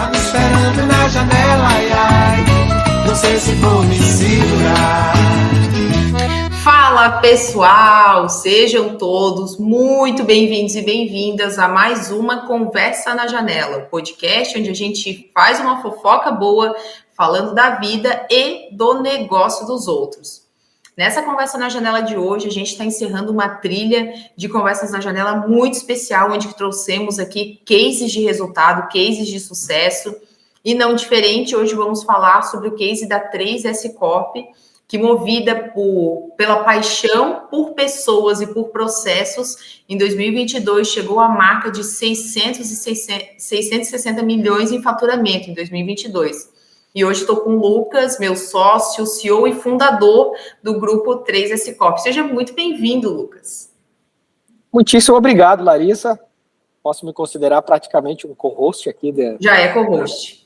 Tá me esperando na janela, ai, ai. Não sei se vou me segurar. Fala pessoal, sejam todos muito bem-vindos e bem-vindas a mais uma Conversa na Janela, podcast onde a gente faz uma fofoca boa falando da vida e do negócio dos outros. Nessa Conversa na Janela de hoje, a gente está encerrando uma trilha de Conversas na Janela muito especial, onde trouxemos aqui cases de resultado, cases de sucesso, e não diferente, hoje vamos falar sobre o case da 3S Corp, que movida pela paixão por pessoas e por processos, em 2022 chegou à marca de 660 milhões em faturamento em 2022. E hoje estou com o Lucas, meu sócio, CEO e fundador do grupo 3S Corp. Seja muito bem-vindo, Lucas. Muitíssimo obrigado, Larissa. Posso me considerar praticamente um co-host aqui. Já é co-host.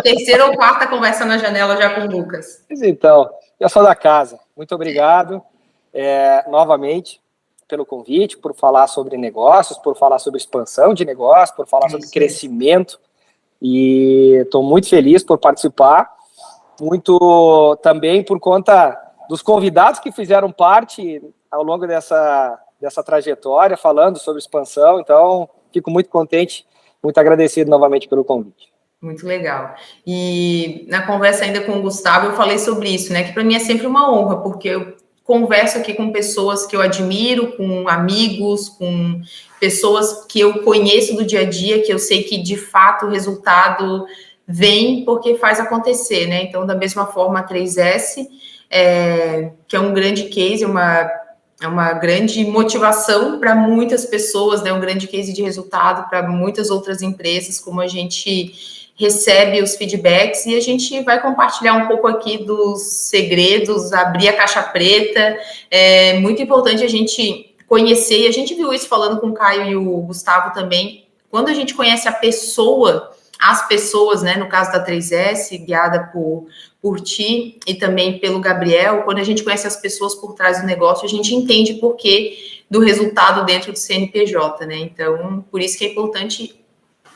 Terceira ou quarta conversa na janela já com o Lucas. Então, eu sou da casa. Muito obrigado novamente pelo convite, por falar sobre negócios, por falar sobre expansão de negócios, por falar sobre crescimento. E estou muito feliz por participar, muito também por conta dos convidados que fizeram parte ao longo dessa trajetória, falando sobre expansão. Então, fico muito contente, muito agradecido novamente pelo convite. Muito legal. E na conversa ainda com o Gustavo, eu falei sobre isso, né? Que para mim é sempre uma honra, porque eu converso aqui com pessoas que eu admiro, com amigos, com pessoas que eu conheço do dia a dia, que eu sei que, de fato, o resultado vem porque faz acontecer, né? Então, da mesma forma, a 3S, que é um grande case, é uma grande motivação para muitas pessoas, né? Um grande case de resultado para muitas outras empresas, como a gente recebe os feedbacks, e a gente vai compartilhar um pouco aqui dos segredos, abrir a caixa preta. É muito importante a gente conhecer, e a gente viu isso falando com o Caio e o Gustavo também, quando a gente conhece a pessoa, as pessoas, né, no caso da 3S, guiada por ti e também pelo Gabriel, quando a gente conhece as pessoas por trás do negócio, a gente entende por que do resultado dentro do CNPJ, né? Então, por isso que é importante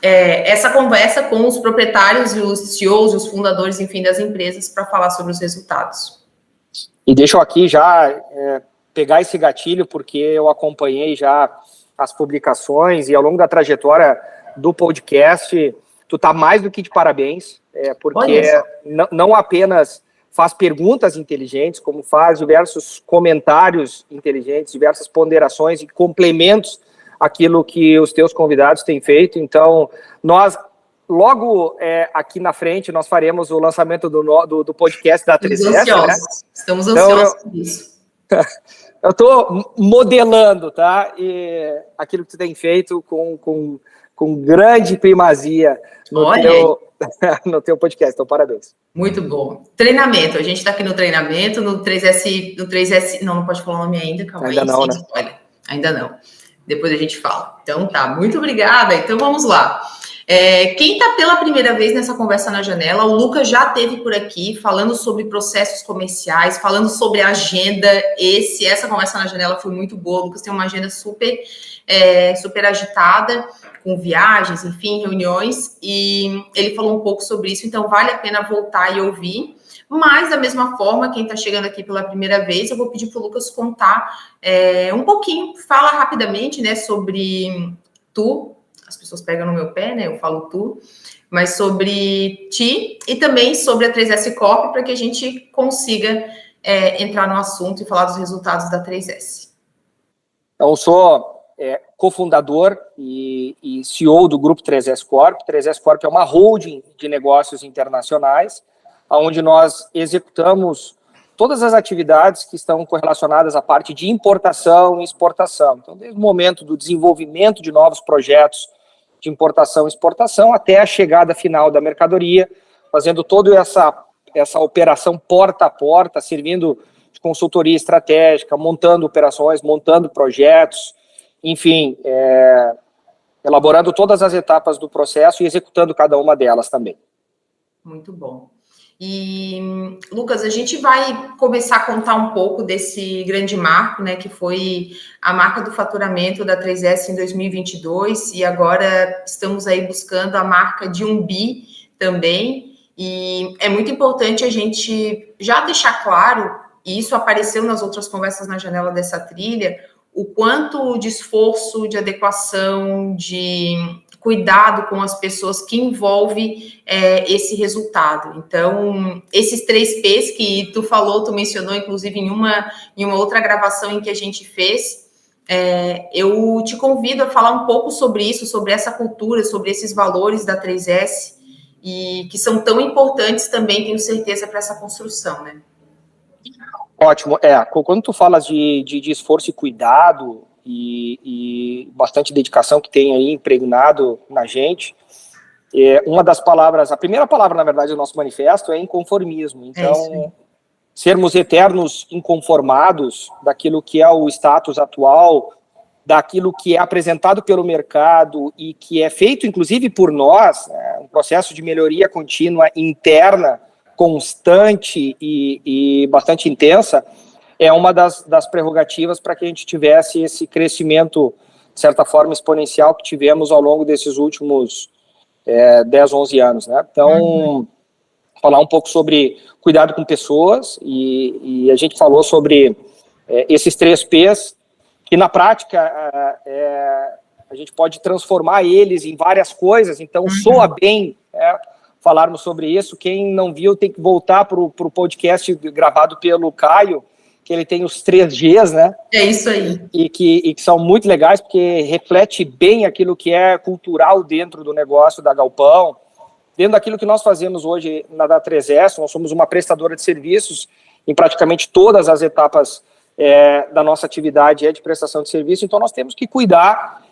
essa conversa com os proprietários e os CEOs, os fundadores, enfim, das empresas, para falar sobre os resultados. E deixa eu aqui já pegar esse gatilho, porque eu acompanhei já as publicações e ao longo da trajetória do podcast, tu tá mais do que de parabéns, porque não apenas faz perguntas inteligentes, como faz diversos comentários inteligentes, diversas ponderações e complementos aquilo que os teus convidados têm feito. Então, nós, logo aqui na frente, nós faremos o lançamento do podcast da 3S. Estamos ansiosos por isso. Eu estou modelando, tá? E aquilo que tu tem feito com grande primazia no teu podcast. Então, parabéns. Muito bom. Treinamento. A gente está aqui no treinamento, no 3S... Não pode falar o nome ainda, calma ainda aí. Não, né? Spoiler. Ainda não. Depois a gente fala. Então tá, muito obrigada. Então vamos lá. Quem está pela primeira vez nessa Conversa na Janela, o Lucas já esteve por aqui falando sobre processos comerciais, falando sobre agenda. Essa Conversa na Janela foi muito boa. O Lucas tem uma agenda super agitada, com viagens, enfim, reuniões, e ele falou um pouco sobre isso, então vale a pena voltar e ouvir. Mas, da mesma forma, quem está chegando aqui pela primeira vez, eu vou pedir para o Lucas contar um pouquinho, fala rapidamente, né, sobre tu. As pessoas pegam no meu pé, né, eu falo tu, mas sobre ti e também sobre a 3S Corp, para que a gente consiga entrar no assunto e falar dos resultados da 3S. Então, eu sou cofundador e CEO do grupo 3S Corp. 3S Corp é uma holding de negócios internacionais, onde nós executamos todas as atividades que estão correlacionadas à parte de importação e exportação. Então, desde o momento do desenvolvimento de novos projetos de importação e exportação até a chegada final da mercadoria, fazendo toda essa operação porta a porta, servindo de consultoria estratégica, montando operações, montando projetos, enfim, elaborando todas as etapas do processo e executando cada uma delas também. Muito bom. E, Lucas, a gente vai começar a contar um pouco desse grande marco, né, que foi a marca do faturamento da 3S em 2022, e agora estamos aí buscando a marca de 1 bi também, e é muito importante a gente já deixar claro, e isso apareceu nas outras conversas na janela dessa trilha, o quanto de esforço, de adequação, de cuidado com as pessoas que envolve esse resultado. Então, esses 3 P's que tu falou, tu mencionou, inclusive, em uma outra gravação em que a gente fez, eu te convido a falar um pouco sobre isso, sobre essa cultura, sobre esses valores da 3S, e que são tão importantes também, tenho certeza, para essa construção, né? Ótimo. Quando tu falas de esforço e cuidado e bastante dedicação que tem aí impregnado na gente, uma das palavras, a primeira palavra, na verdade, do nosso manifesto é inconformismo. Então, sermos eternos inconformados daquilo que é o status atual, daquilo que é apresentado pelo mercado e que é feito, inclusive, por nós, um processo de melhoria contínua interna, constante e bastante intensa, é uma das prerrogativas para que a gente tivesse esse crescimento, de certa forma, exponencial que tivemos ao longo desses últimos 10, 11 anos, né? Então, falar um pouco sobre cuidado com pessoas, e a gente falou sobre esses 3 P's, que na prática a gente pode transformar eles em várias coisas, então soa bem falarmos sobre isso. Quem não viu tem que voltar para o podcast gravado pelo Caio, que ele tem os 3 Gs, né? É isso aí. E que são muito legais, porque reflete bem aquilo que é cultural dentro do negócio da Galpão, dentro daquilo que nós fazemos hoje na da 3S. Nós somos uma prestadora de serviços em praticamente todas as etapas da nossa atividade de prestação de serviço, então nós temos que cuidar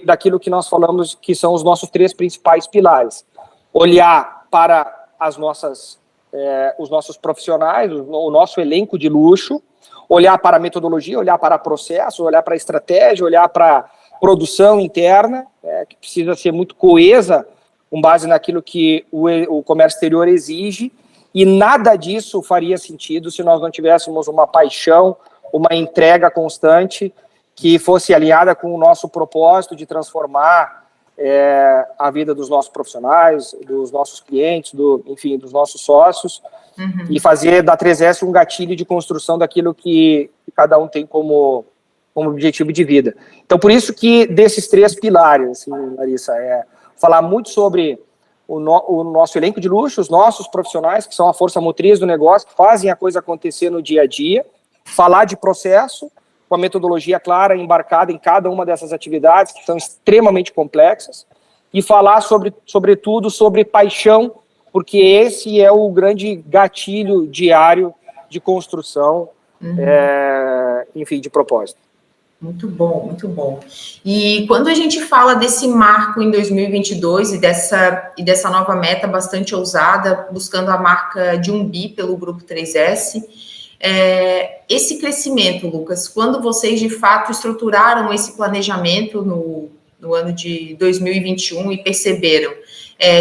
daquilo que nós falamos que são os nossos 3 principais pilares. Olhar para os nossos profissionais, o nosso elenco de luxo, olhar para a metodologia, olhar para processo, olhar para a estratégia, olhar para a produção interna, que precisa ser muito coesa, com base naquilo que o comércio exterior exige, e nada disso faria sentido se nós não tivéssemos uma paixão, uma entrega constante que fosse alinhada com o nosso propósito de transformar a vida dos nossos profissionais, dos nossos clientes, enfim, dos nossos sócios, e fazer da 3S um gatilho de construção daquilo que cada um tem como objetivo de vida. Então, por isso que desses 3 pilares, assim, Larissa, falar muito sobre o nosso elenco de luxo, os nossos profissionais, que são a força motriz do negócio, que fazem a coisa acontecer no dia a dia, falar de processo, com a metodologia clara, embarcada em cada uma dessas atividades, que são extremamente complexas, e falar, sobretudo, sobre paixão, porque esse é o grande gatilho diário de construção, enfim, de propósito. Muito bom, muito bom. E quando a gente fala desse marco em 2022 e dessa nova meta bastante ousada, buscando a marca de 1 bi pelo Grupo 3S, esse crescimento, Lucas, quando vocês de fato estruturaram esse planejamento no ano de 2021 e perceberam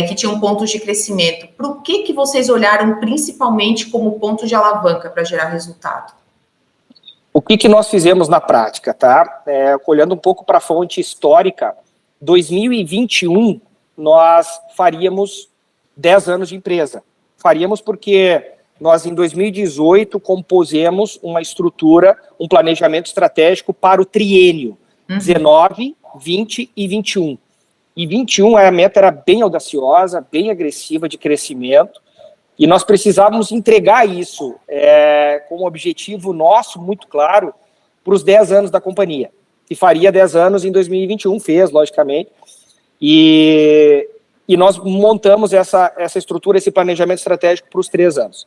que tinham pontos de crescimento, para o que vocês olharam principalmente como ponto de alavanca para gerar resultado? O que nós fizemos na prática, tá? Olhando um pouco para a fonte histórica, 2021 nós faríamos 10 anos de empresa. Faríamos porque nós, em 2018, compusemos uma estrutura, um planejamento estratégico para o triênio 19, 20 e 21. E 21 a meta era bem audaciosa, bem agressiva de crescimento, e nós precisávamos entregar isso com um objetivo nosso muito claro para os 10 anos da companhia, que faria 10 anos em 2021, fez, logicamente, e nós montamos essa estrutura, esse planejamento estratégico para os 3 anos.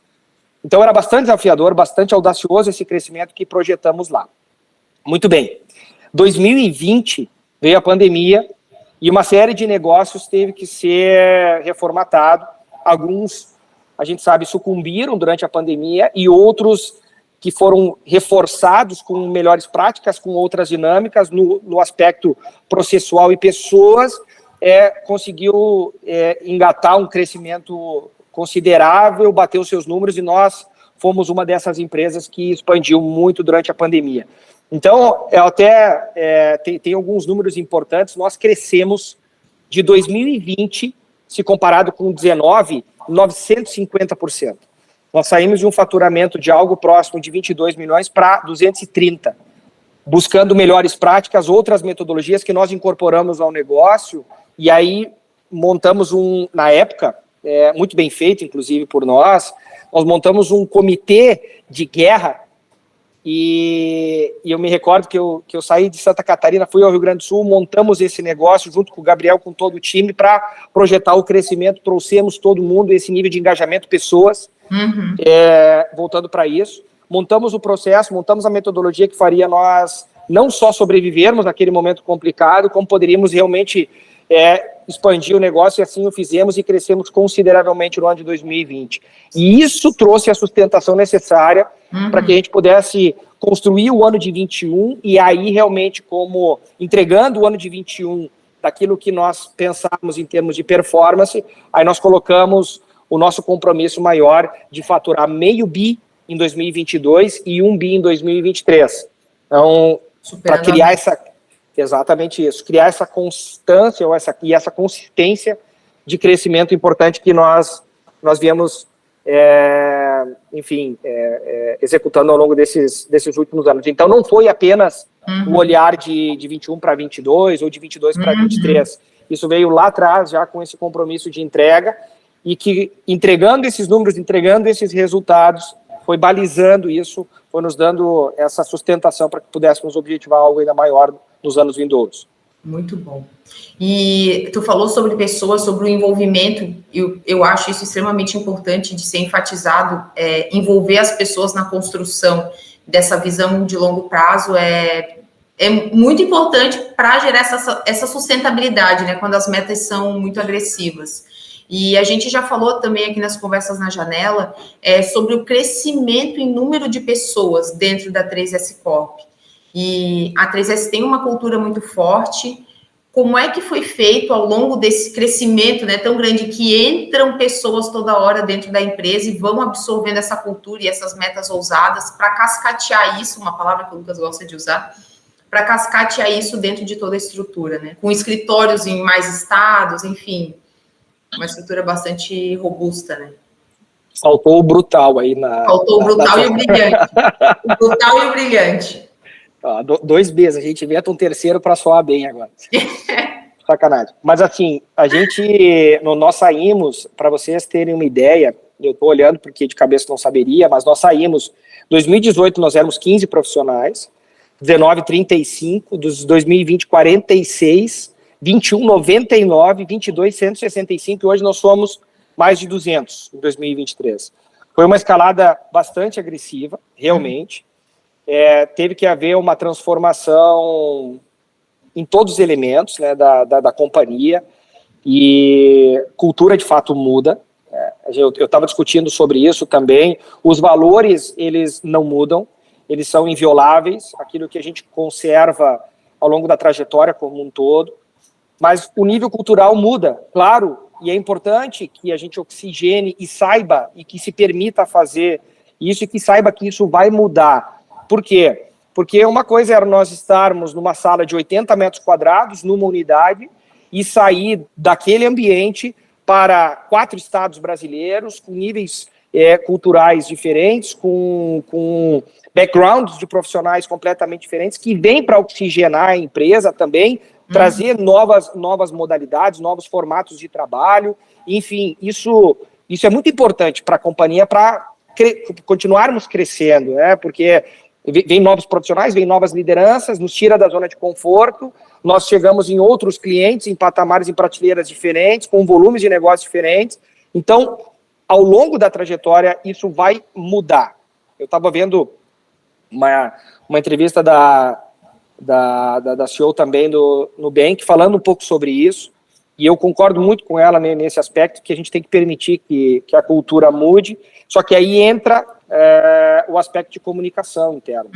Então, era bastante desafiador, bastante audacioso esse crescimento que projetamos lá. Muito bem. 2020 veio a pandemia e uma série de negócios teve que ser reformatado. Alguns, a gente sabe, sucumbiram durante a pandemia e outros que foram reforçados com melhores práticas, com outras dinâmicas no aspecto processual e pessoas, conseguiu engatar um crescimento considerável, bateu seus números, e nós fomos uma dessas empresas que expandiu muito durante a pandemia. Então, eu até tem alguns números importantes. Nós crescemos de 2020, se comparado com 19, 950%. Nós saímos de um faturamento de algo próximo de 22 milhões para 230, buscando melhores práticas, outras metodologias que nós incorporamos ao negócio, e aí montamos na época, muito bem feito, inclusive por nós montamos um comitê de guerra, e eu me recordo que eu saí de Santa Catarina, fui ao Rio Grande do Sul, montamos esse negócio junto com o Gabriel, com todo o time, para projetar o crescimento, trouxemos todo mundo, esse nível de engajamento, pessoas, voltando para isso, montamos o processo, montamos a metodologia que faria nós não só sobrevivermos naquele momento complicado, como poderíamos realmente expandir o negócio, e assim o fizemos e crescemos consideravelmente no ano de 2020. E isso trouxe a sustentação necessária para que a gente pudesse construir o ano de 21, e aí realmente, como entregando o ano de 21 daquilo que nós pensávamos em termos de performance, aí nós colocamos o nosso compromisso maior de faturar $500 million em 2022 e $1 billion em 2023. Então, para criar exatamente isso, criar essa constância e essa consistência de crescimento importante que nós viemos, executando ao longo desses últimos anos. Então, não foi apenas o olhar de 21 para 22 ou de 22 para 23. Isso veio lá atrás, já com esse compromisso de entrega, e que, entregando esses números, entregando esses resultados, foi balizando isso, foi nos dando essa sustentação para que pudéssemos objetivar algo ainda maior nos anos vindouros. Muito bom. E tu falou sobre pessoas, sobre o envolvimento, eu acho isso extremamente importante de ser enfatizado, envolver as pessoas na construção dessa visão de longo prazo é muito importante para gerar essa sustentabilidade, né, quando as metas são muito agressivas. E a gente já falou também aqui nas conversas na janela sobre o crescimento em número de pessoas dentro da 3S Corp. E a 3S tem uma cultura muito forte. Como é que foi feito ao longo desse crescimento, né, tão grande, que entram pessoas toda hora dentro da empresa e vão absorvendo essa cultura e essas metas ousadas para cascatear isso, uma palavra que o Lucas gosta de usar, para cascatear isso dentro de toda a estrutura, né? Com escritórios em mais estados, enfim, uma estrutura bastante robusta, né? Faltou o brutal aí Faltou o brutal e o brilhante. O brutal e o brilhante. 2 Bs, a gente inventa um terceiro para soar bem agora. Sacanagem. Mas assim, nós saímos, para vocês terem uma ideia, eu estou olhando porque de cabeça não saberia, mas nós saímos, 2018 nós éramos 15 profissionais, 19, 35, dos 2020, 46, 21, 99, 22, 165, e hoje nós somos mais de 200 em 2023. Foi uma escalada bastante agressiva, realmente. Teve que haver uma transformação em todos os elementos, né, da companhia, e cultura de fato muda. Eu estava discutindo sobre isso também. Os valores, eles não mudam, eles são invioláveis, aquilo que a gente conserva ao longo da trajetória como um todo, mas o nível cultural muda, claro, e é importante que a gente oxigene e saiba, e que se permita fazer isso, e que saiba que isso vai mudar. Por quê? Porque uma coisa era nós estarmos numa sala de 80 metros quadrados, numa unidade, e sair daquele ambiente para 4 estados brasileiros, com níveis culturais diferentes, com backgrounds de profissionais completamente diferentes, que vêm para oxigenar a empresa também, trazer novas modalidades, novos formatos de trabalho, enfim, isso é muito importante para a companhia, para continuarmos crescendo, né? Porque vem novos profissionais, vem novas lideranças, nos tira da zona de conforto, nós chegamos em outros clientes, em patamares, em prateleiras diferentes, com volumes de negócios diferentes. Então, ao longo da trajetória, isso vai mudar. Eu estava vendo uma entrevista da CEO também do Nubank, falando um pouco sobre isso, e eu concordo muito com ela nesse aspecto, que a gente tem que permitir que a cultura mude, só que aí entra o aspecto de comunicação interna.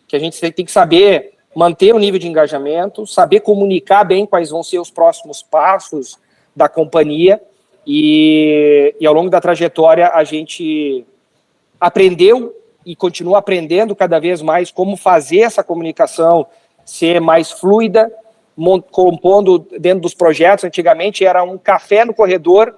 Que a gente tem que saber manter o nível de engajamento, saber comunicar bem quais vão ser os próximos passos da companhia, e ao longo da trajetória a gente aprendeu e continua aprendendo cada vez mais como fazer essa comunicação ser mais fluida, compondo dentro dos projetos. Antigamente era um café no corredor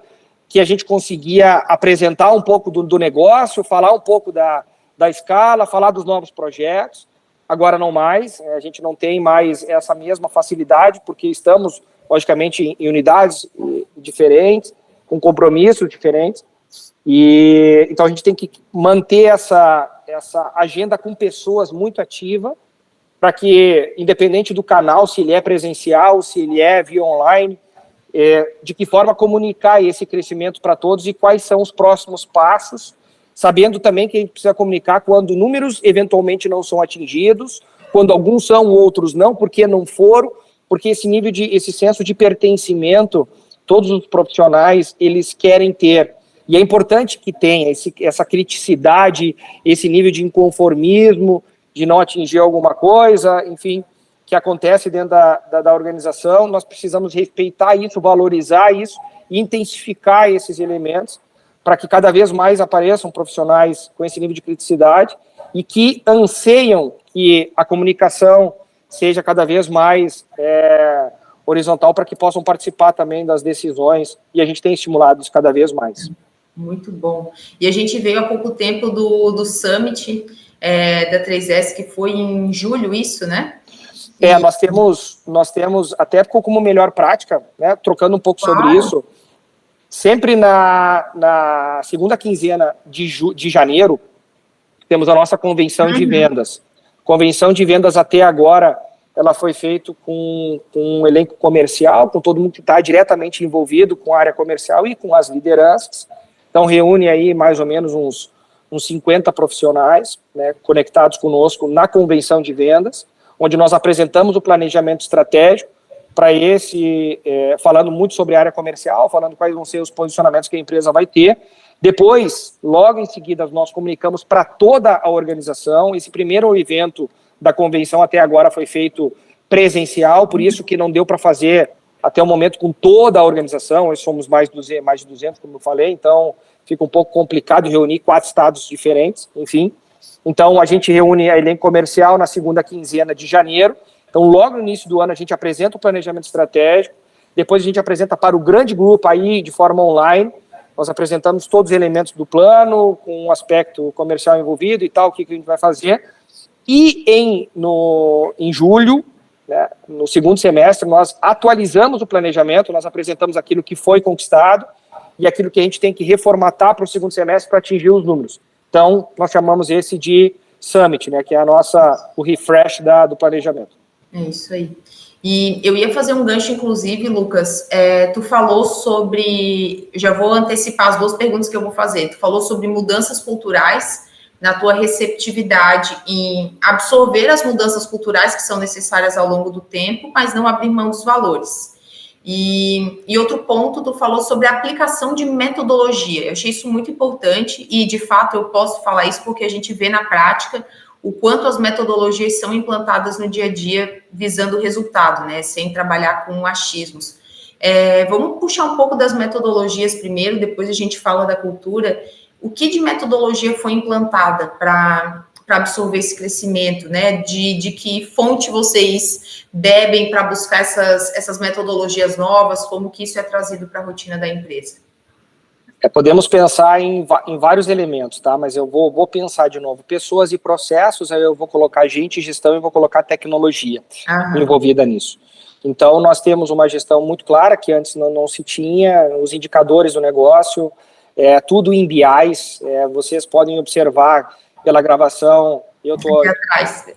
que a gente conseguia apresentar um pouco do negócio, falar um pouco da escala, falar dos novos projetos. Agora não mais, a gente não tem mais essa mesma facilidade, porque estamos, logicamente, em unidades diferentes, com compromissos diferentes, e então a gente tem que manter essa agenda com pessoas muito ativa, para que, independente do canal, se ele é presencial, se ele é via online, de que forma comunicar esse crescimento para todos e quais são os próximos passos, sabendo também que a gente precisa comunicar quando números eventualmente não são atingidos, quando alguns são, outros não, porque não foram, porque esse senso de pertencimento, todos os profissionais, eles querem ter. E é importante que tenha essa criticidade, esse nível de inconformismo, de não atingir alguma coisa, enfim, que acontece dentro da organização. Nós precisamos respeitar isso, valorizar isso, e intensificar esses elementos, para que cada vez mais apareçam profissionais com esse nível de criticidade e que anseiam que a comunicação seja cada vez mais horizontal, para que possam participar também das decisões, e a gente tem estimulado isso cada vez mais. Muito bom. E a gente veio há pouco tempo do Summit da 3S, que foi em julho, isso, né? Nós temos, até como melhor prática, né, trocando um pouco sobre isso, sempre na segunda quinzena de janeiro, temos a nossa convenção de vendas. Convenção de vendas até agora, ela foi feita com um elenco comercial, com todo mundo que está diretamente envolvido com a área comercial e com as lideranças. Então, reúne aí mais ou menos uns 50 profissionais, né, conectados conosco na convenção de vendas, onde nós apresentamos o planejamento estratégico para falando muito sobre a área comercial, falando quais vão ser os posicionamentos que a empresa vai ter. Depois, logo em seguida, nós comunicamos para toda a organização. Esse primeiro evento da convenção até agora foi feito presencial, por isso que não deu para fazer até o momento com toda a organização. Nós somos mais de 200, como eu falei, então fica um pouco complicado reunir 4 estados diferentes, enfim. Então, a gente reúne a elenco comercial na segunda quinzena de janeiro. Então, logo no início do ano, a gente apresenta o planejamento estratégico, depois a gente apresenta para o grande grupo aí, de forma online. Nós apresentamos todos os elementos do plano, com um aspecto comercial envolvido e tal, o que a gente vai fazer. E em julho, né, no segundo semestre, nós atualizamos o planejamento, nós apresentamos aquilo que foi conquistado e aquilo que a gente tem que reformatar para o segundo semestre para atingir os números. Então, nós chamamos esse de Summit, né, que é o refresh do planejamento. É isso aí. E eu ia fazer um gancho, inclusive, Lucas, tu falou sobre, já vou antecipar as 2 perguntas que eu vou fazer, tu falou sobre mudanças culturais, na tua receptividade em absorver as mudanças culturais que são necessárias ao longo do tempo, mas não abrir mão dos valores. E outro ponto, tu falou sobre a aplicação de metodologia. Eu achei isso muito importante e, de fato, eu posso falar isso porque a gente vê na prática o quanto as metodologias são implantadas no dia a dia visando o resultado, né? Sem trabalhar com achismos. Vamos puxar um pouco das metodologias primeiro, depois a gente fala da cultura. O que de metodologia foi implantada para absorver esse crescimento, né? De que fonte vocês bebem para buscar essas metodologias novas? Como que isso é trazido para a rotina da empresa? Podemos pensar em vários elementos, tá? Mas eu vou pensar de novo. Pessoas e processos, aí eu vou colocar gente e gestão e vou colocar tecnologia envolvida nisso. Então, nós temos uma gestão muito clara, que antes não se tinha, os indicadores do negócio, tudo em BIs, vocês podem observar pela gravação, eu estou...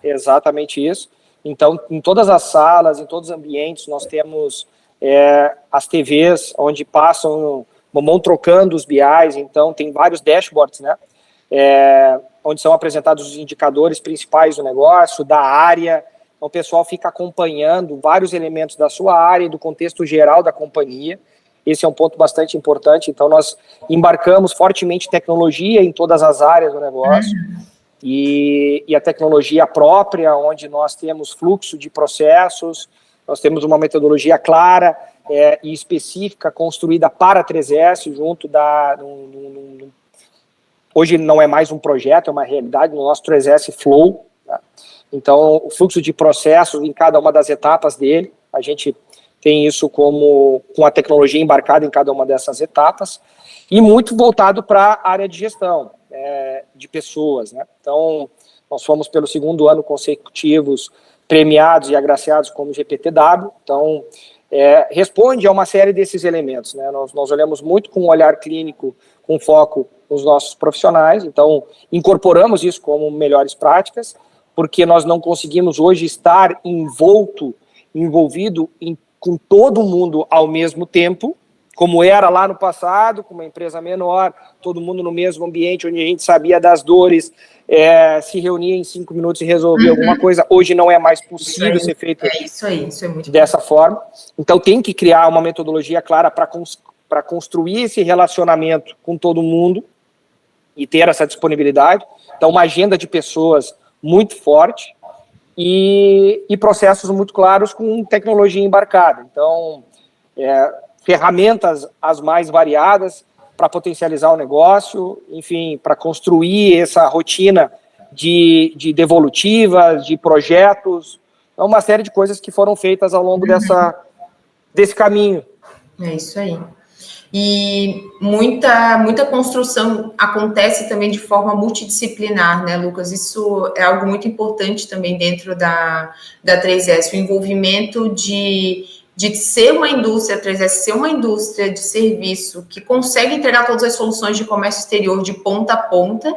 Exatamente isso. Então, em todas as salas, em todos os ambientes, nós temos as TVs, onde vão trocando os BIs, então tem vários dashboards, né? Onde são apresentados os indicadores principais do negócio, da área. Então, o pessoal fica acompanhando vários elementos da sua área e do contexto geral da companhia. Esse é um ponto bastante importante. Então, nós embarcamos fortemente tecnologia em todas as áreas do negócio. E a tecnologia própria, onde nós temos fluxo de processos, nós temos uma metodologia clara, e específica construída para a 3S, junto hoje não é mais um projeto, é uma realidade no nosso 3S Flow, tá? Então, o fluxo de processos em cada uma das etapas dele, a gente tem isso com a tecnologia embarcada em cada uma dessas etapas, e muito voltado para a área de gestão, de pessoas, né? Então, nós fomos pelo 2º ano consecutivos premiados e agraciados como GPTW, então, responde a uma série desses elementos, né? Nós olhamos muito com um olhar clínico, com foco nos nossos profissionais, então incorporamos isso como melhores práticas, porque nós não conseguimos hoje estar envolvido com todo mundo ao mesmo tempo, como era lá no passado, com uma empresa menor, todo mundo no mesmo ambiente, onde a gente sabia das dores, se reunia em 5 minutos e resolvia alguma coisa. Hoje não é mais possível ser feito isso é muito dessa forma. Então tem que criar uma metodologia clara para construir esse relacionamento com todo mundo e ter essa disponibilidade. Então, uma agenda de pessoas muito forte e processos muito claros com tecnologia embarcada. Então, ferramentas as mais variadas para potencializar o negócio, enfim, para construir essa rotina de devolutivas, de projetos, uma série de coisas que foram feitas ao longo desse caminho. É isso aí. E muita construção acontece também de forma multidisciplinar, né, Lucas? Isso é algo muito importante também dentro da 3S, o envolvimento de ser uma indústria, 3S ser uma indústria de serviço que consegue entregar todas as soluções de comércio exterior de ponta a ponta,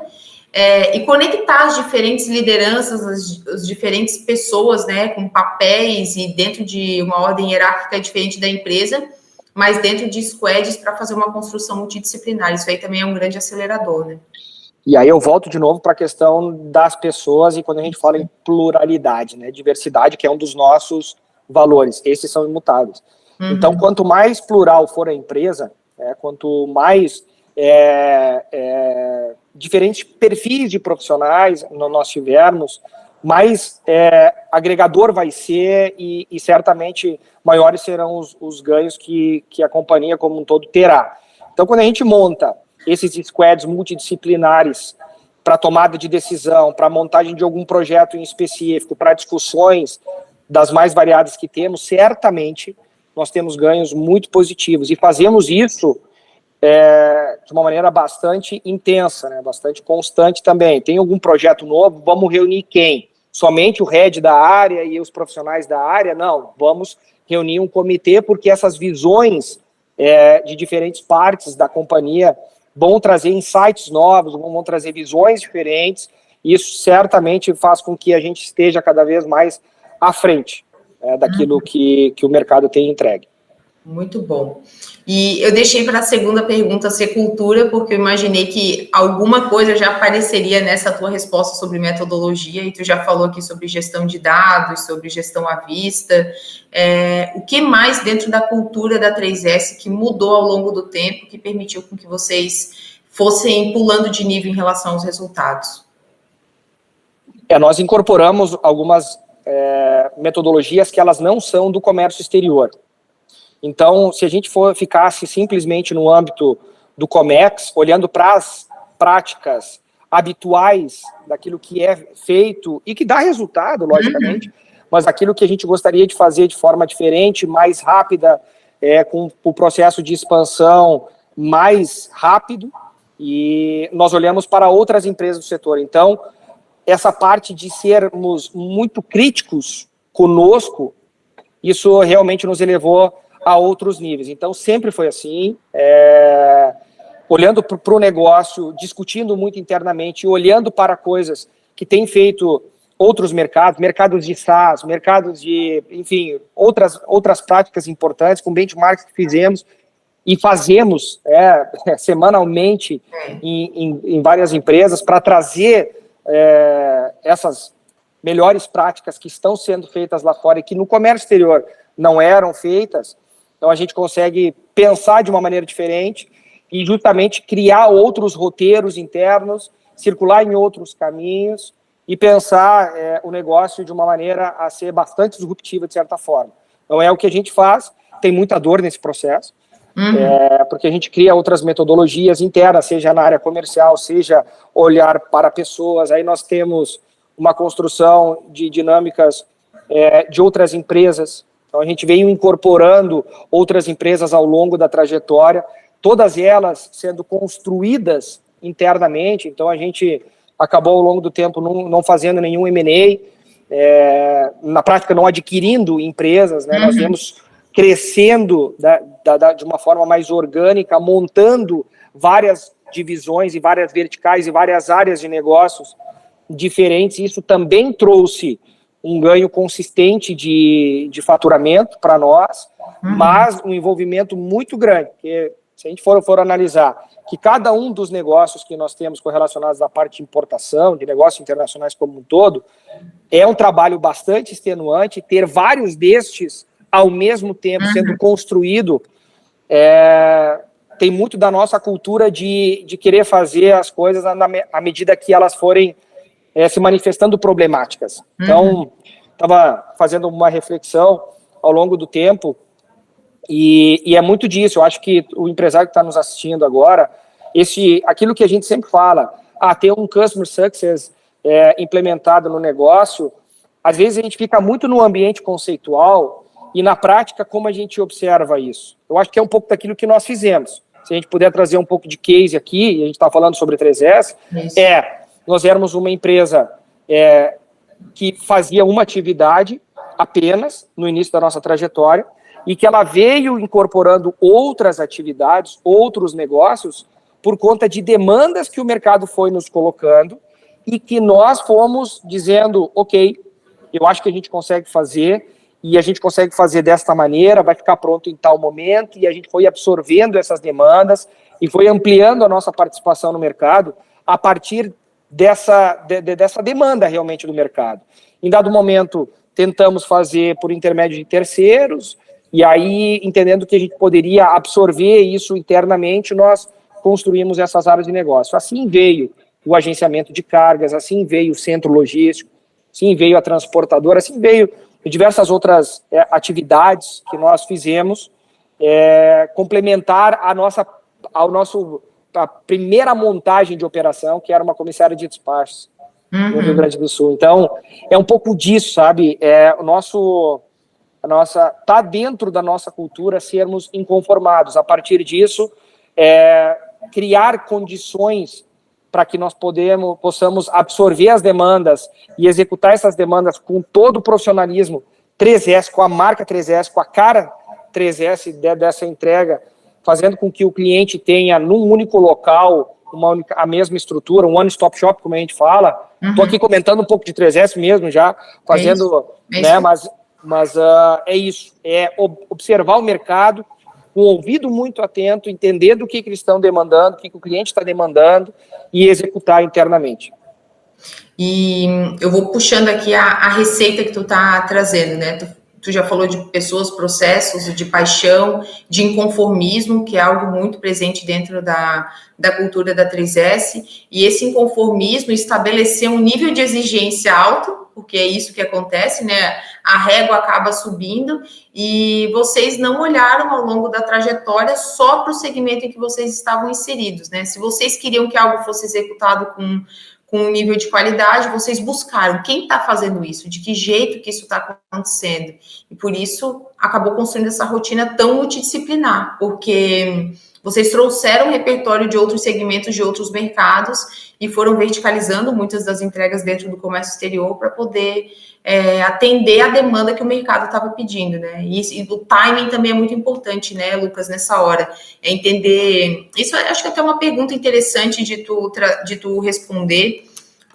e conectar as diferentes lideranças, as diferentes pessoas, né, com papéis e dentro de uma ordem hierárquica diferente da empresa, mas dentro de squads para fazer uma construção multidisciplinar. Isso aí também é um grande acelerador, né? E aí eu volto de novo para a questão das pessoas e quando a gente fala em pluralidade, né, diversidade, que é um dos nossos valores, esses são imutáveis. Então, quanto mais plural for a empresa, quanto mais diferentes perfis de profissionais nós tivermos, mais agregador vai ser e certamente maiores serão os ganhos que a companhia como um todo terá. Então, quando a gente monta esses squads multidisciplinares para tomada de decisão, para montagem de algum projeto em específico, para discussões das mais variadas que temos, certamente nós temos ganhos muito positivos e fazemos isso de uma maneira bastante intensa, né, bastante constante também. Tem algum projeto novo, vamos reunir quem? Somente o head da área e os profissionais da área? Não, vamos reunir um comitê, porque essas visões de diferentes partes da companhia vão trazer insights novos, vão trazer visões diferentes, e isso certamente faz com que a gente esteja cada vez mais à frente daquilo que o mercado tem entregue. Muito bom. E eu deixei para a segunda pergunta ser cultura, porque eu imaginei que alguma coisa já apareceria nessa tua resposta sobre metodologia, e tu já falou aqui sobre gestão de dados, sobre gestão à vista. O que mais dentro da cultura da 3S que mudou ao longo do tempo, que permitiu com que vocês fossem pulando de nível em relação aos resultados? Nós incorporamos algumas metodologias que elas não são do comércio exterior. Então, se a gente ficasse simplesmente no âmbito do Comex, olhando para as práticas habituais daquilo que é feito e que dá resultado, logicamente, mas aquilo que a gente gostaria de fazer de forma diferente, mais rápida, com o processo de expansão mais rápido, e nós olhamos para outras empresas do setor. Então, essa parte de sermos muito críticos conosco, isso realmente nos elevou a outros níveis. Então, sempre foi assim, olhando para o negócio, discutindo muito internamente, olhando para coisas que têm feito outros mercados de SaaS, mercados de, enfim, outras práticas importantes, com benchmarks que fizemos e fazemos semanalmente em várias empresas para trazer essas melhores práticas que estão sendo feitas lá fora e que no comércio exterior não eram feitas. Então, a gente consegue pensar de uma maneira diferente e justamente criar outros roteiros internos, circular em outros caminhos e pensar o negócio de uma maneira a ser bastante disruptiva, de certa forma. Então, é o que a gente faz tem muita dor nesse processo, Uhum. porque a gente cria outras metodologias internas, seja na área comercial, seja olhar para pessoas. Aí nós temos uma construção de dinâmicas de outras empresas. Então a gente veio incorporando outras empresas ao longo da trajetória, todas elas sendo construídas internamente. Então a gente acabou ao longo do tempo não fazendo nenhum M&A, na prática não adquirindo empresas, né? Nós viemos crescendo de uma forma mais orgânica, montando várias divisões e várias verticais e várias áreas de negócios diferentes. Isso também trouxe um ganho consistente de faturamento para nós, mas um envolvimento muito grande, porque se a gente for analisar que cada um dos negócios que nós temos correlacionados à parte de importação, de negócios internacionais como um todo, é um trabalho bastante extenuante. Ter vários destes ao mesmo tempo sendo construído, tem muito da nossa cultura de querer fazer as coisas à medida que elas forem se manifestando problemáticas. Então, estava fazendo uma reflexão ao longo do tempo, e é muito disso. Eu acho que o empresário que está nos assistindo agora, aquilo que a gente sempre fala, ter um customer success implementado no negócio, às vezes a gente fica muito no ambiente conceitual, e na prática, como a gente observa isso? Eu acho que é um pouco daquilo que nós fizemos. Se a gente puder trazer um pouco de case aqui, e a gente está falando sobre 3S, nós éramos uma empresa que fazia uma atividade apenas no início da nossa trajetória, e que ela veio incorporando outras atividades, outros negócios, por conta de demandas que o mercado foi nos colocando, e que nós fomos dizendo, ok, eu acho que a gente consegue fazer, e a gente consegue fazer desta maneira, vai ficar pronto em tal momento, e a gente foi absorvendo essas demandas e foi ampliando a nossa participação no mercado a partir dessa demanda realmente do mercado. Em dado momento, tentamos fazer por intermédio de terceiros, e aí, entendendo que a gente poderia absorver isso internamente, nós construímos essas áreas de negócio. Assim veio o agenciamento de cargas, assim veio o centro logístico, assim veio a transportadora, assim veio diversas outras atividades que nós fizemos, complementar a primeira montagem de operação, que era uma comissária de despachos no Rio Grande do Sul. Então, é um pouco disso, sabe? Tá dentro da nossa cultura sermos inconformados. A partir disso, criar condições para que nós possamos absorver as demandas e executar essas demandas com todo o profissionalismo 3S, com a marca 3S, com a cara 3S dessa entrega, fazendo com que o cliente tenha num único local a mesma estrutura, um one-stop shop, como a gente fala. Estou aqui comentando um pouco de 3S mesmo, já fazendo, mas é isso, observar o mercado, com um ouvido muito atento, entender o que eles estão demandando, o que o cliente está demandando, e executar internamente. E eu vou puxando aqui a receita que tu tá trazendo, né? Tu já falou de pessoas, processos, de paixão, de inconformismo, que é algo muito presente dentro da cultura da 3S, e esse inconformismo estabelecer um nível de exigência alto, porque é isso que acontece, né? A régua acaba subindo, e vocês não olharam ao longo da trajetória só para o segmento em que vocês estavam inseridos, né? Se vocês queriam que algo fosse executado com um nível de qualidade, vocês buscaram quem está fazendo isso, de que jeito que isso está acontecendo, e por isso acabou construindo essa rotina tão multidisciplinar, porque vocês trouxeram um repertório de outros segmentos, de outros mercados, e foram verticalizando muitas das entregas dentro do comércio exterior para poder atender a demanda que o mercado estava pedindo, né? E o timing também é muito importante, né, Lucas, nessa hora. É entender... Isso acho que é até uma pergunta interessante de tu responder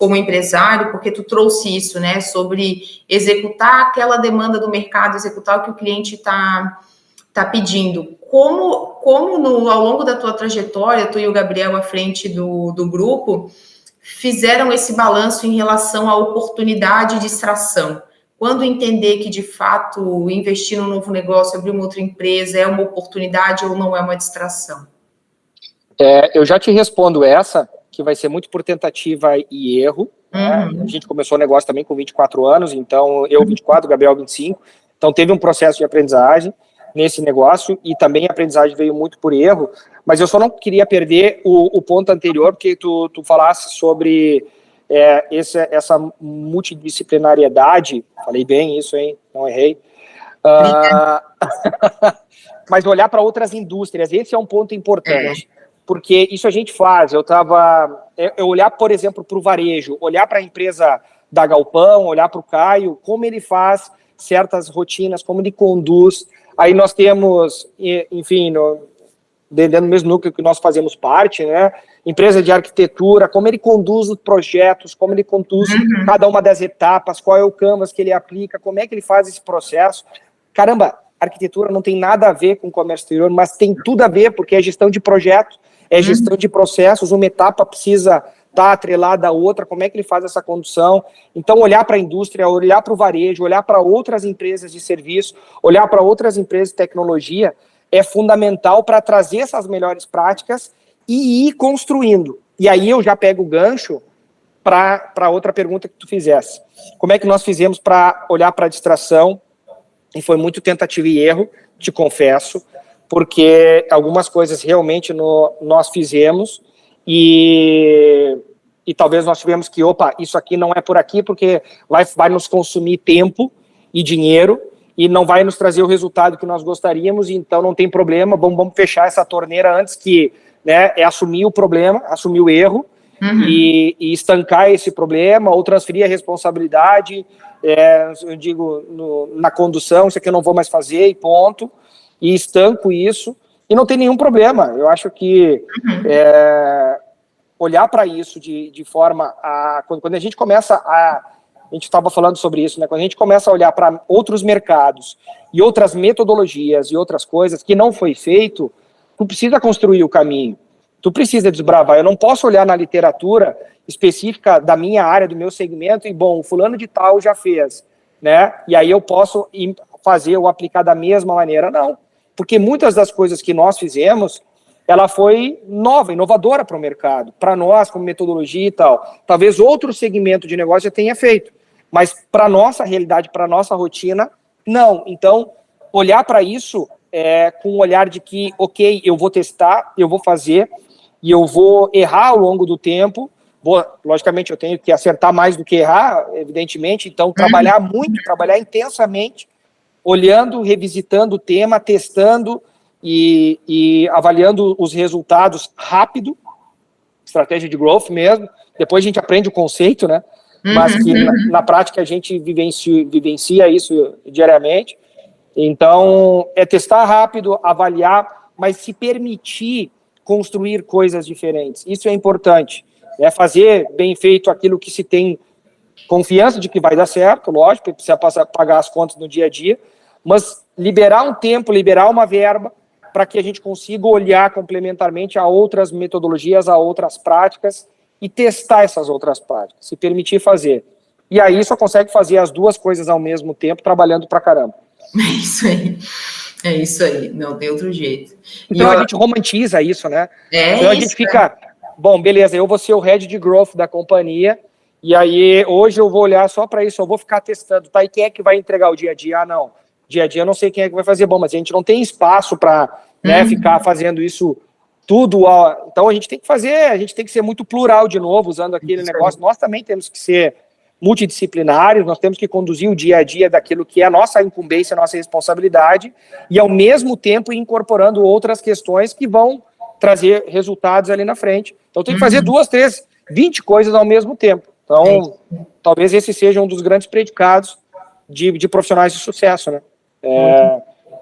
como empresário, porque tu trouxe isso, né, sobre executar aquela demanda do mercado, executar o que o cliente está pedindo. Como ao longo da tua trajetória, tu e o Gabriel à frente do grupo, fizeram esse balanço em relação à oportunidade de extração? Quando entender que, de fato, investir num novo negócio, abrir uma outra empresa, é uma oportunidade ou não é uma distração? Eu já te respondo essa, que vai ser muito por tentativa e erro. Né? A gente começou o negócio também com 24 anos, então eu 24, o Gabriel 25. Então teve um processo de aprendizagem. nesse negócio, e também a aprendizagem veio muito por erro, mas eu só não queria perder o ponto anterior, porque tu falasse sobre essa multidisciplinariedade, falei bem isso, hein? Não errei. Mas olhar para outras indústrias, esse é um ponto importante, porque isso a gente faz. Eu olhar, por exemplo, para o varejo, olhar para a empresa da Galpão, olhar para o Caio, como ele faz certas rotinas, como ele conduz. Aí nós temos, enfim, dentro do mesmo núcleo que nós fazemos parte, né? Empresa de arquitetura, como ele conduz os projetos, como ele conduz cada uma das etapas, qual é o canvas que ele aplica, como é que ele faz esse processo. Caramba, arquitetura não tem nada a ver com comércio exterior, mas tem tudo a ver, porque é gestão de projetos, é gestão de processos, uma etapa precisa estar atrelada à outra, como é que ele faz essa condução. Então, olhar para a indústria, olhar para o varejo, olhar para outras empresas de serviço, olhar para outras empresas de tecnologia, é fundamental para trazer essas melhores práticas e ir construindo. E aí eu já pego o gancho para outra pergunta que tu fizesse. Como é que nós fizemos para olhar para a distração? E foi muito tentativa e erro, te confesso, porque algumas coisas realmente nós fizemos e talvez nós tivemos que, isso aqui não é por aqui, porque vai nos consumir tempo e dinheiro e não vai nos trazer o resultado que nós gostaríamos, então não tem problema, vamos fechar essa torneira antes que, né, assumir o problema, assumir o erro e estancar esse problema ou transferir a responsabilidade, eu digo, na condução, isso aqui eu não vou mais fazer e ponto, e estanco isso, e não tem nenhum problema. Eu acho que olhar para isso de forma a... Quando a gente começa a gente estava falando sobre isso, né? Quando a gente começa a olhar para outros mercados e outras metodologias e outras coisas que não foi feito, tu precisa construir o caminho, tu precisa desbravar. Eu não posso olhar na literatura específica da minha área, do meu segmento, e, bom, o fulano de tal já fez, né? E aí eu posso fazer ou aplicar da mesma maneira. Não, porque muitas das coisas que nós fizemos, ela foi nova, inovadora para o mercado, para nós, como metodologia e tal. Talvez outro segmento de negócio já tenha feito, mas para a nossa realidade, para a nossa rotina, não. Então, olhar para isso com um olhar de que, ok, eu vou testar, eu vou fazer, e eu vou errar ao longo do tempo. Logicamente, eu tenho que acertar mais do que errar, evidentemente, então trabalhar muito, trabalhar intensamente, olhando, revisitando o tema, testando e avaliando os resultados rápido, estratégia de growth mesmo. Depois a gente aprende o conceito, né? Mas que na prática a gente vivencia isso diariamente. Então, é testar rápido, avaliar, mas se permitir construir coisas diferentes. Isso é importante. É fazer bem feito aquilo que se tem confiança de que vai dar certo, lógico, precisa pagar as contas no dia a dia, mas liberar um tempo, liberar uma verba para que a gente consiga olhar complementarmente a outras metodologias, a outras práticas e testar essas outras práticas, se permitir fazer. E aí só consegue fazer as duas coisas ao mesmo tempo, trabalhando pra caramba. É isso aí. É isso aí, não tem outro jeito. Então a gente romantiza isso, né? Então isso, a gente fica, bom, beleza, eu vou ser o head de growth da companhia, e aí hoje eu vou olhar só para isso, eu vou ficar testando, tá? E quem é que vai entregar o dia a dia? Ah, não. Dia a dia eu não sei quem é que vai fazer, bom, mas a gente não tem espaço para ficar fazendo isso tudo. Então a gente tem que fazer, a gente tem que ser muito plural de novo, usando aquele negócio. Nós também temos que ser multidisciplinares, nós temos que conduzir o dia a dia daquilo que é a nossa incumbência, a nossa responsabilidade, e ao mesmo tempo incorporando outras questões que vão trazer resultados ali na frente. Então tem que fazer 2, 3, 20 coisas ao mesmo tempo. Então, talvez esse seja um dos grandes predicados de profissionais de sucesso, né?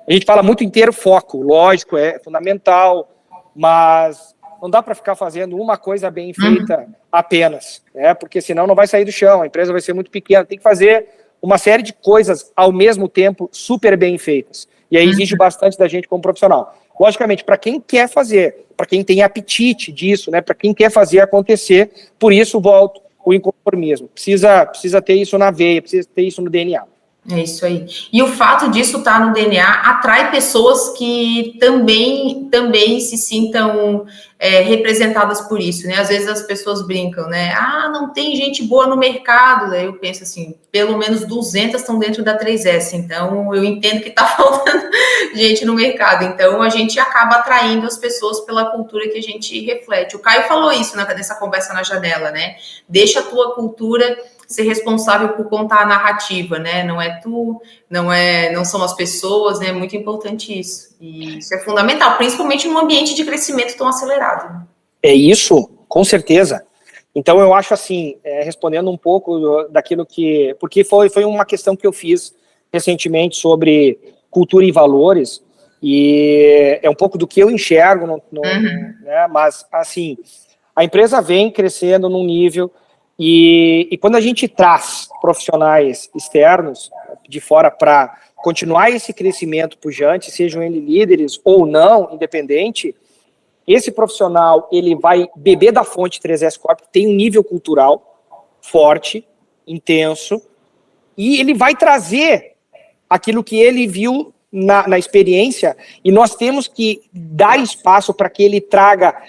A gente fala muito em ter foco, lógico, é fundamental, mas não dá para ficar fazendo uma coisa bem feita apenas, né? Porque senão não vai sair do chão, a empresa vai ser muito pequena, tem que fazer uma série de coisas ao mesmo tempo super bem feitas, e aí exige bastante da gente como profissional. Logicamente, para quem quer fazer, para quem tem apetite disso, né? Para quem quer fazer acontecer, por isso volto o inconformismo, precisa ter isso na veia, precisa ter isso no DNA. É isso aí. E o fato disso estar no DNA atrai pessoas que também se sintam representadas por isso, né? Às vezes as pessoas brincam, né? Ah, não tem gente boa no mercado. Daí eu penso assim, pelo menos 200 estão dentro da 3S, então eu entendo que está faltando gente no mercado. Então a gente acaba atraindo as pessoas pela cultura que a gente reflete. O Caio falou isso nessa conversa na janela, né? Deixa a tua cultura ser responsável por contar a narrativa, né? Não é tu, não são as pessoas, né? É muito importante isso. E isso é fundamental, principalmente num ambiente de crescimento tão acelerado. É isso, com certeza. Então eu acho assim, respondendo um pouco daquilo que... Porque foi uma questão que eu fiz recentemente sobre cultura e valores, e é um pouco do que eu enxergo, né? Mas assim, a empresa vem crescendo num nível... E quando a gente traz profissionais externos de fora para continuar esse crescimento pujante, sejam eles líderes ou não, independente, esse profissional ele vai beber da fonte 3S Corp, tem um nível cultural forte, intenso, e ele vai trazer aquilo que ele viu na experiência, e nós temos que dar espaço para que ele traga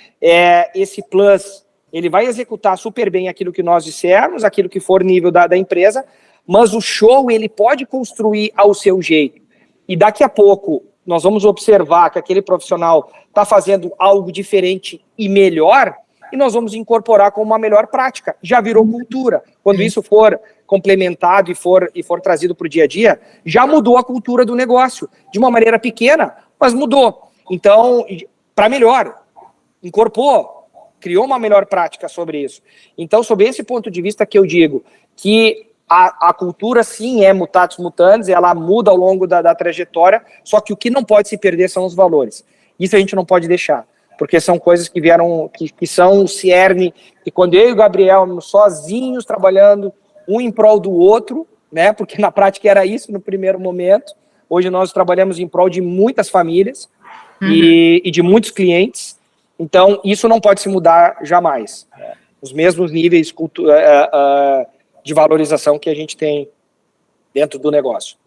esse plus. Ele vai executar super bem aquilo que nós dissermos, aquilo que for nível da empresa, mas o show ele pode construir ao seu jeito. E daqui a pouco nós vamos observar que aquele profissional está fazendo algo diferente e melhor, e nós vamos incorporar como uma melhor prática. Já virou cultura. Quando isso for complementado e for trazido para o dia a dia, já mudou a cultura do negócio. De uma maneira pequena, mas mudou. Então, para melhor, incorporou. Criou uma melhor prática sobre isso. Então, sob esse ponto de vista que eu digo que a cultura, sim, é mutatis mutandis, ela muda ao longo da trajetória, só que o que não pode se perder são os valores. Isso a gente não pode deixar, porque são coisas que vieram, que são o cerne, e quando eu e o Gabriel, sozinhos, trabalhando, um em prol do outro, né, porque na prática era isso no primeiro momento, hoje nós trabalhamos em prol de muitas famílias e de muitos clientes. Então, isso não pode se mudar jamais. Os mesmos níveis de valorização que a gente tem dentro do negócio.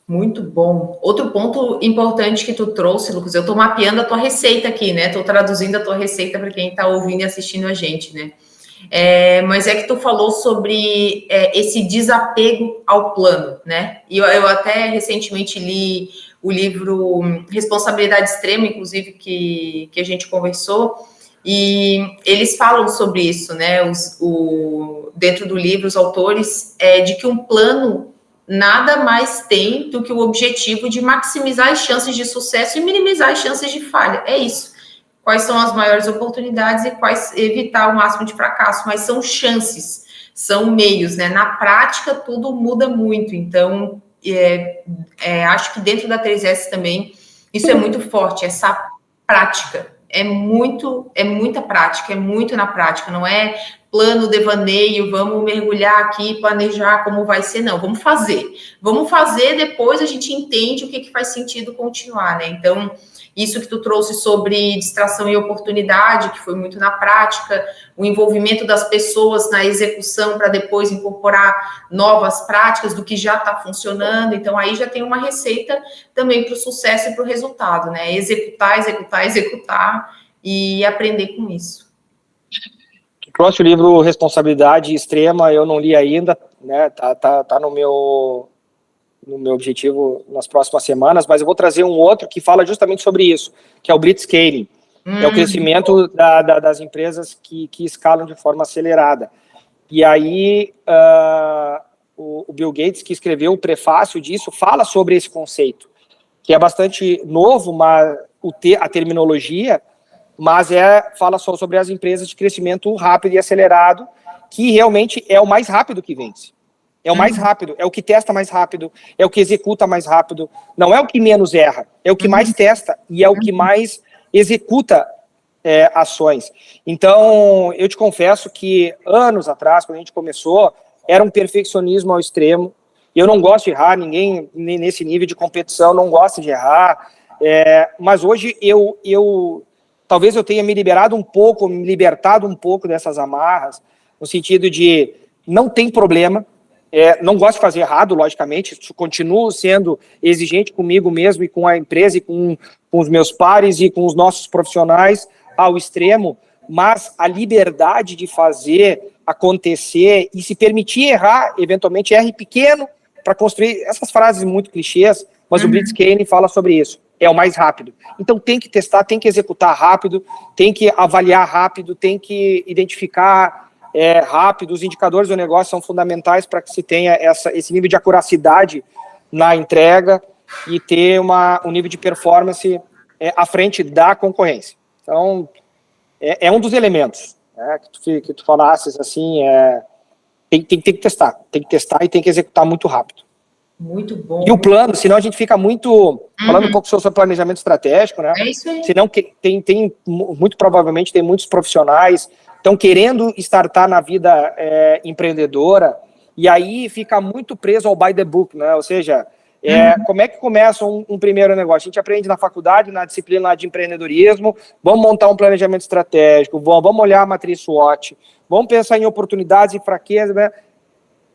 Muito bom. Outro ponto importante que tu trouxe, Lucas, eu estou mapeando a tua receita aqui, né? Estou traduzindo a tua receita para quem está ouvindo e assistindo a gente, né? Mas é que tu falou sobre esse desapego ao plano, né? E eu até recentemente li o livro Responsabilidade Extrema, inclusive, que a gente conversou, e eles falam sobre isso, né? Dentro do livro, os autores, de que um plano nada mais tem do que o objetivo de maximizar as chances de sucesso e minimizar as chances de falha. É isso. Quais são as maiores oportunidades e evitar o máximo de fracasso, mas são chances, são meios, né? Na prática, tudo muda muito, então... acho que dentro da 3S também isso é muito forte, essa prática, é muita prática, é muito na prática, não é plano, devaneio, vamos mergulhar aqui, planejar como vai ser, não, vamos fazer, depois a gente entende o que faz sentido continuar, né? Então, isso que tu trouxe sobre distração e oportunidade, que foi muito na prática, o envolvimento das pessoas na execução para depois incorporar novas práticas do que já está funcionando. Então, aí já tem uma receita também para o sucesso e para o resultado, né? Executar e aprender com isso. Tu trouxe o livro Responsabilidade Extrema, eu não li ainda, né? Tá no meu objetivo nas próximas semanas, mas eu vou trazer um outro que fala justamente sobre isso, que é o Blitzscaling, que é o crescimento das empresas que escalam de forma acelerada. E aí, o Bill Gates, que escreveu o prefácio disso, fala sobre esse conceito, que é bastante novo, mas a terminologia, mas fala só sobre as empresas de crescimento rápido e acelerado, que realmente é o mais rápido que vence. É o mais rápido, é o que testa mais rápido, é o que executa mais rápido, não é o que menos erra, é o que mais testa e é o que mais executa ações. Então, eu te confesso que anos atrás, quando a gente começou, era um perfeccionismo ao extremo. Eu não gosto de errar, ninguém nesse nível de competição não gosta de errar, mas hoje talvez eu tenha me libertado um pouco dessas amarras, no sentido de não tem problema, não gosto de fazer errado, logicamente, continuo sendo exigente comigo mesmo e com a empresa e com os meus pares e com os nossos profissionais ao extremo, mas a liberdade de fazer acontecer e se permitir errar, eventualmente erre pequeno para construir essas frases muito clichês, mas o Blitzscaling fala sobre isso, é o mais rápido. Então tem que testar, tem que executar rápido, tem que avaliar rápido, tem que identificar rápido, os indicadores do negócio são fundamentais para que se tenha esse nível de acuracidade na entrega e ter um nível de performance à frente da concorrência. Então, é um dos elementos que tu falasses, assim, tem que testar e tem que executar muito rápido. Muito bom. E o plano, senão a gente fica muito, falando um pouco sobre planejamento estratégico, né? É isso aí. Senão muito provavelmente tem muitos profissionais estão querendo startar na vida empreendedora, e aí fica muito preso ao by the book, né? Ou seja, como é que começa um primeiro negócio? A gente aprende na faculdade, na disciplina de empreendedorismo, vamos montar um planejamento estratégico, vamos olhar a matriz SWOT, vamos pensar em oportunidades e fraquezas, né?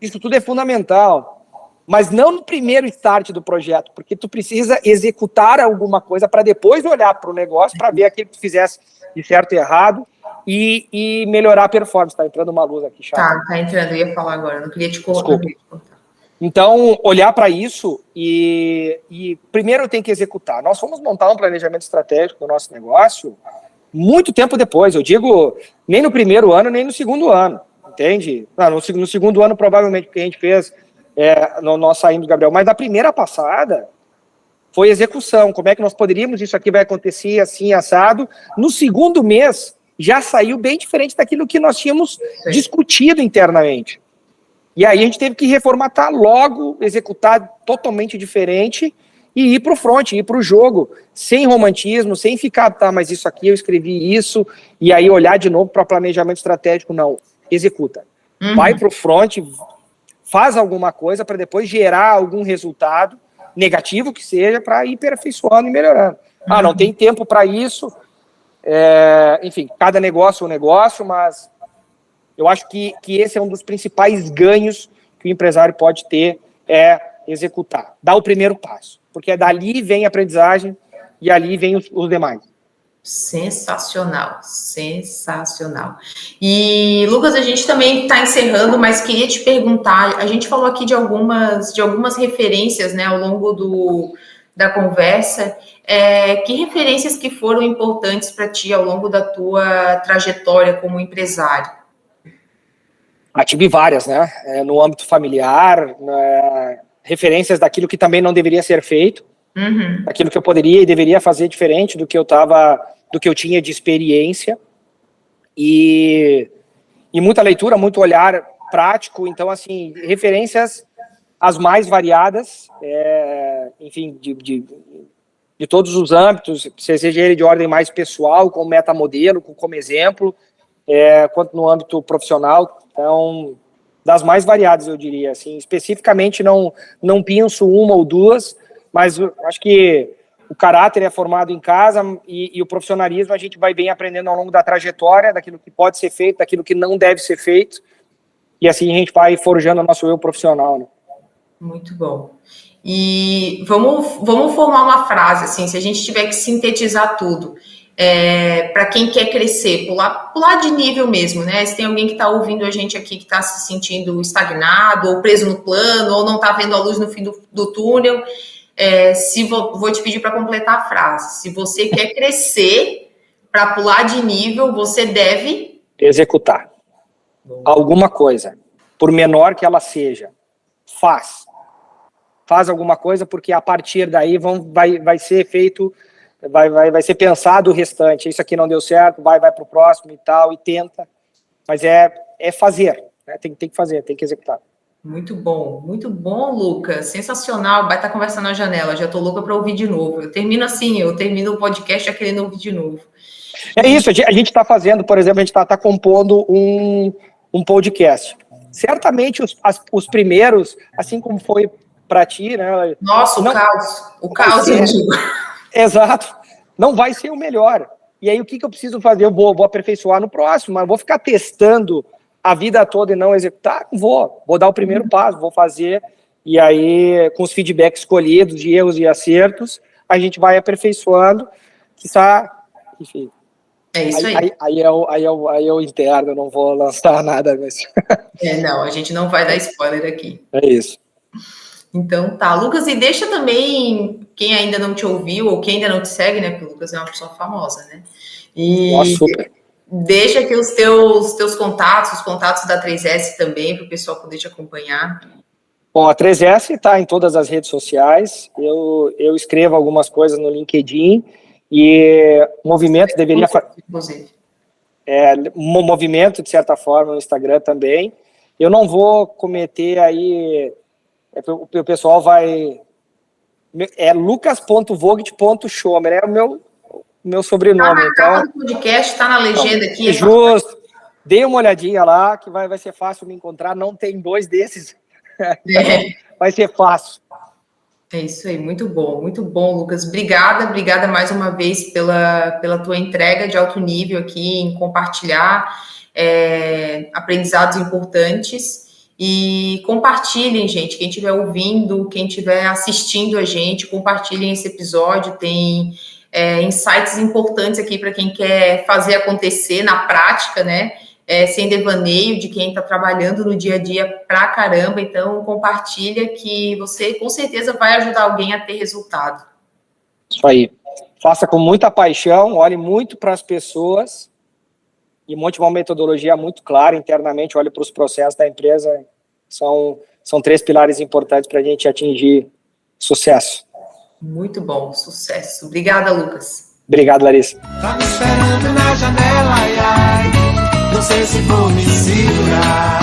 Isso tudo é fundamental, mas não no primeiro start do projeto, porque tu precisa executar alguma coisa para depois olhar para o negócio, para ver aquilo que tu fizesse de certo e errado, e melhorar a performance. Tá entrando uma luz aqui, chata. Tá entrando, eu ia falar agora, não queria te colocar. Então, olhar para isso e primeiro tem que executar. Nós fomos montar um planejamento estratégico do nosso negócio muito tempo depois, eu digo, nem no primeiro ano, nem no segundo ano, entende? Não, no segundo ano, provavelmente, porque a gente fez, nós saímos, Gabriel, mas na primeira passada foi execução, como é que nós poderíamos, isso aqui vai acontecer assim, assado. No segundo mês, já saiu bem diferente daquilo que nós tínhamos discutido internamente. E aí a gente teve que reformatar logo, executar totalmente diferente e ir para o front, ir para o jogo, sem romantismo, sem ficar, tá, mas isso aqui eu escrevi isso, e aí olhar de novo para planejamento estratégico. Não, executa. Vai para o front, faz alguma coisa para depois gerar algum resultado, negativo que seja, para ir aperfeiçoando e melhorando. Não tem tempo para isso, enfim, cada negócio é um negócio, mas eu acho que esse é um dos principais ganhos que o empresário pode ter, executar, dar o primeiro passo, porque dali vem a aprendizagem e ali vem os demais. Sensacional, sensacional. E, Lucas, a gente também está encerrando, mas queria te perguntar, a gente falou aqui de algumas referências, né, ao longo da conversa, que referências que foram importantes para ti ao longo da tua trajetória como empresário? Tive várias, né, no âmbito familiar, referências daquilo que também não deveria ser feito, daquilo que eu poderia e deveria fazer diferente do que eu tinha de experiência, e muita leitura, muito olhar prático. Então, assim, referências as mais variadas, enfim, de todos os âmbitos, seja ele de ordem mais pessoal, como metamodelo, como exemplo, quanto no âmbito profissional. Então, das mais variadas, eu diria, assim, especificamente não penso uma ou duas, mas eu acho que o caráter é formado em casa e o profissionalismo a gente vai bem aprendendo ao longo da trajetória, daquilo que pode ser feito, daquilo que não deve ser feito, e assim a gente vai forjando o nosso eu profissional, né? Muito bom. E vamos formar uma frase, assim, se a gente tiver que sintetizar tudo, para quem quer crescer, pular de nível mesmo, né? Se tem alguém que está ouvindo a gente aqui que está se sentindo estagnado, ou preso no plano, ou não está vendo a luz no fim do túnel, vou te pedir para completar a frase. Se você quer crescer, para pular de nível, você deve executar alguma coisa, por menor que ela seja. Faz alguma coisa, porque a partir daí vai ser feito, vai ser pensado o restante. Isso aqui não deu certo, vai para o próximo e tal, e tenta. Mas é fazer, né? Tem que fazer, tem que executar. Muito bom, Lucas, sensacional, vai estar conversando na janela, já estou louca para ouvir de novo. Eu termino o podcast já querendo ouvir de novo. É isso, a gente está fazendo, por exemplo, a gente está compondo um podcast. Certamente os primeiros, assim como foi para ti, né? Nossa, o caos, eu digo. Exato, não vai ser o melhor. E aí o que eu preciso fazer? Eu vou aperfeiçoar no próximo, mas vou ficar testando a vida toda e não executar, vou dar o primeiro passo, vou fazer, e aí, com os feedbacks escolhidos, de erros e acertos, a gente vai aperfeiçoando, que está, enfim. É isso aí. Aí eu interno, não vou lançar nada nesse. Não, a gente não vai dar spoiler aqui. É isso. Então tá, Lucas, e deixa também, quem ainda não te ouviu, ou quem ainda não te segue, né, porque o Lucas é uma pessoa famosa, né? E Nossa, super. Deixa aqui os teus contatos, os contatos da 3S também, para o pessoal poder te acompanhar. Bom, a 3S está em todas as redes sociais, eu escrevo algumas coisas no LinkedIn, e o movimento deveria... Inclusive. Movimento, de certa forma, no Instagram também. Eu não vou cometer aí... o pessoal vai... É lucas.vogt.schomer, é o meu sobrenome. Tá na capa do podcast, tá na legenda aqui. É justo. Dê uma olhadinha lá, que vai ser fácil me encontrar. Não tem 2 desses. Então, vai ser fácil. É isso aí, muito bom, Lucas. Obrigada mais uma vez pela tua entrega de alto nível aqui, em compartilhar aprendizados importantes. E compartilhem, gente, quem estiver ouvindo, quem estiver assistindo a gente, compartilhem esse episódio, tem insights importantes aqui para quem quer fazer acontecer na prática, né? Sem devaneio, de quem está trabalhando no dia a dia pra caramba. Então, compartilha que você, com certeza, vai ajudar alguém a ter resultado. Isso aí. Faça com muita paixão, olhe muito para as pessoas e monte uma metodologia muito clara internamente, olhe para os processos da empresa. São 3 pilares importantes para a gente atingir sucesso. Muito bom, sucesso. Obrigada, Lucas. Obrigado, Larissa. Tá me esperando na janela, ai, ai. Não sei se vou me segurar.